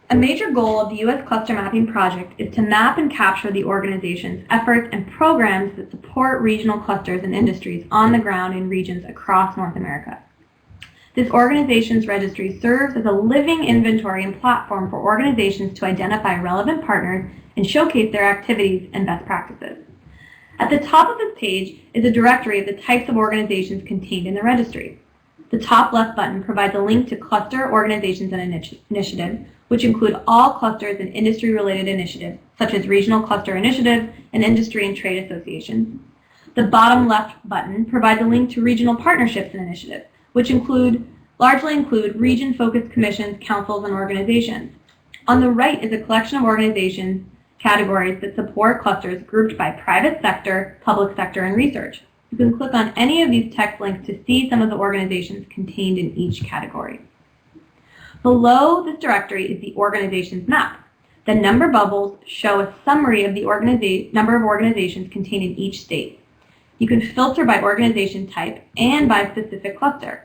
A major goal of the U.S. Cluster Mapping Project is to map and capture the organization's efforts and programs that support regional clusters and industries on the ground in regions across North America. This organization's registry serves as a living inventory and platform for organizations to identify relevant partners and showcase their activities and best practices. At the top of this page is a directory of the types of organizations contained in the registry. The top left button provides a link to cluster organizations and initiatives, which include all clusters and industry-related initiatives, such as regional cluster initiatives and industry and trade associations. The bottom left button provides a link to regional partnerships and initiatives, which largely include region-focused commissions, councils, and organizations. On the right is a collection of organizations categories that support clusters grouped by private sector, public sector, and research. You can click on any of these text links to see some of the organizations contained in each category. Below this directory is the organizations map. The number bubbles show a summary of the number of organizations contained in each state. You can filter by organization type and by specific cluster.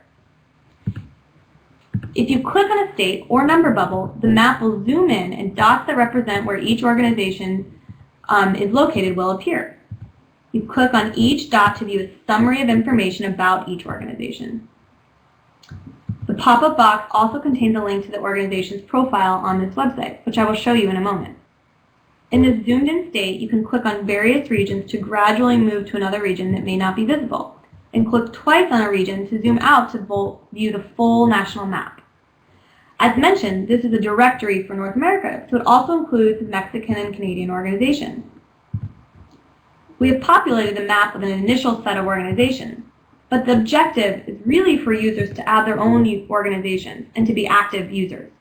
If you click on a state or number bubble, the map will zoom in and dots that represent where each organization is located will appear. You click on each dot to view a summary of information about each organization. The pop-up box also contains a link to the organization's profile on this website, which I will show you in a moment. In this zoomed-in state, you can click on various regions to gradually move to another region that may not be visible, and click twice on a region to zoom out to view the full national map. As mentioned, this is a directory for North America, so it also includes Mexican and Canadian organizations. We have populated the map with an initial set of organizations, but the objective is really for users to add their own organizations and to be active users.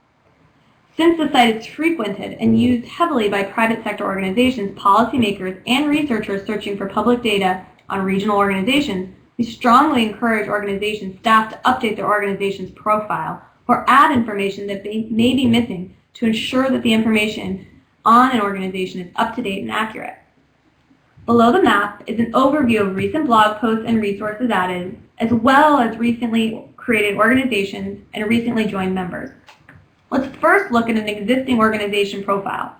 Since the site is frequented and used heavily by private sector organizations, policymakers, and researchers searching for public data on regional organizations, we strongly encourage organization staff to update their organization's profile or add information that they may be missing to ensure that the information on an organization is up to date and accurate. Below the map is an overview of recent blog posts and resources added, as well as recently created organizations and recently joined members. Let's first look at an existing organization profile.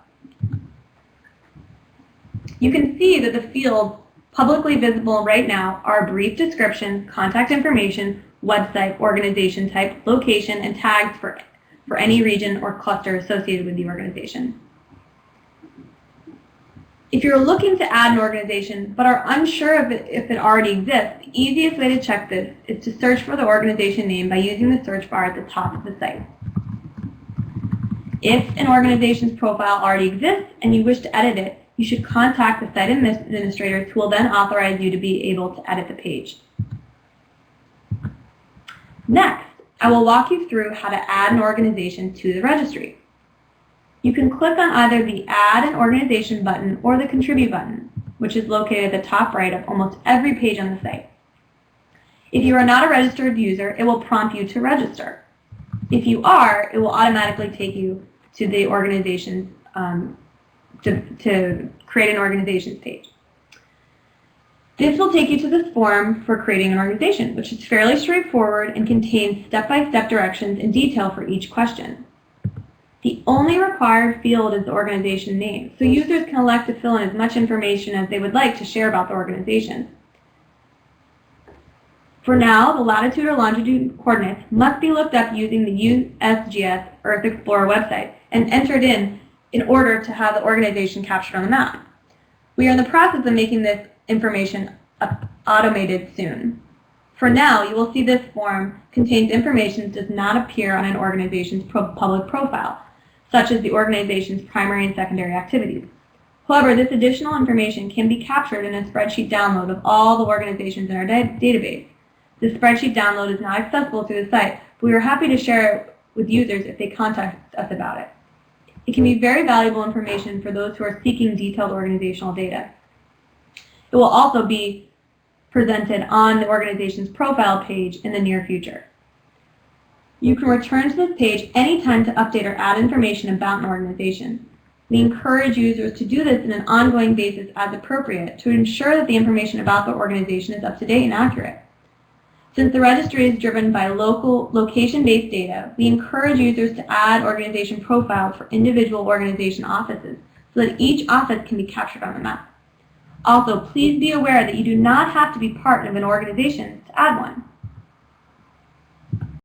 You can see that the fields publicly visible right now are a brief description, contact information, website, organization type, location, and tags for any region or cluster associated with the organization. If you're looking to add an organization but are unsure if it already exists, the easiest way to check this is to search for the organization name by using the search bar at the top of the site. If an organization's profile already exists and you wish to edit it, you should contact the site administrators who will then authorize you to be able to edit the page. Next, I will walk you through how to add an organization to the registry. You can click on either the Add an Organization button or the Contribute button, which is located at the top right of almost every page on the site. If you are not a registered user, it will prompt you to register. If you are, it will automatically take you to the organization's to create an organizations page. This will take you to this form for creating an organization, which is fairly straightforward and contains step-by-step directions and detail for each question. The only required field is the organization name, so users can elect to fill in as much information as they would like to share about the organization. For now, the latitude or longitude coordinates must be looked up using the USGS Earth Explorer website and entered in order to have the organization captured on the map. We are in the process of making this information automated soon. For now, you will see this form contains information that does not appear on an organization's public profile, such as the organization's primary and secondary activities. However, this additional information can be captured in a spreadsheet download of all the organizations in our database. This spreadsheet download is not accessible through the site, but we are happy to share it with users if they contact us about it. It can be very valuable information for those who are seeking detailed organizational data. It will also be presented on the organization's profile page in the near future. You can return to this page anytime to update or add information about an organization. We encourage users to do this on an ongoing basis as appropriate to ensure that the information about the organization is up to date and accurate. Since the registry is driven by location-based data, we encourage users to add organization profiles for individual organization offices so that each office can be captured on the map. Also, please be aware that you do not have to be part of an organization to add one.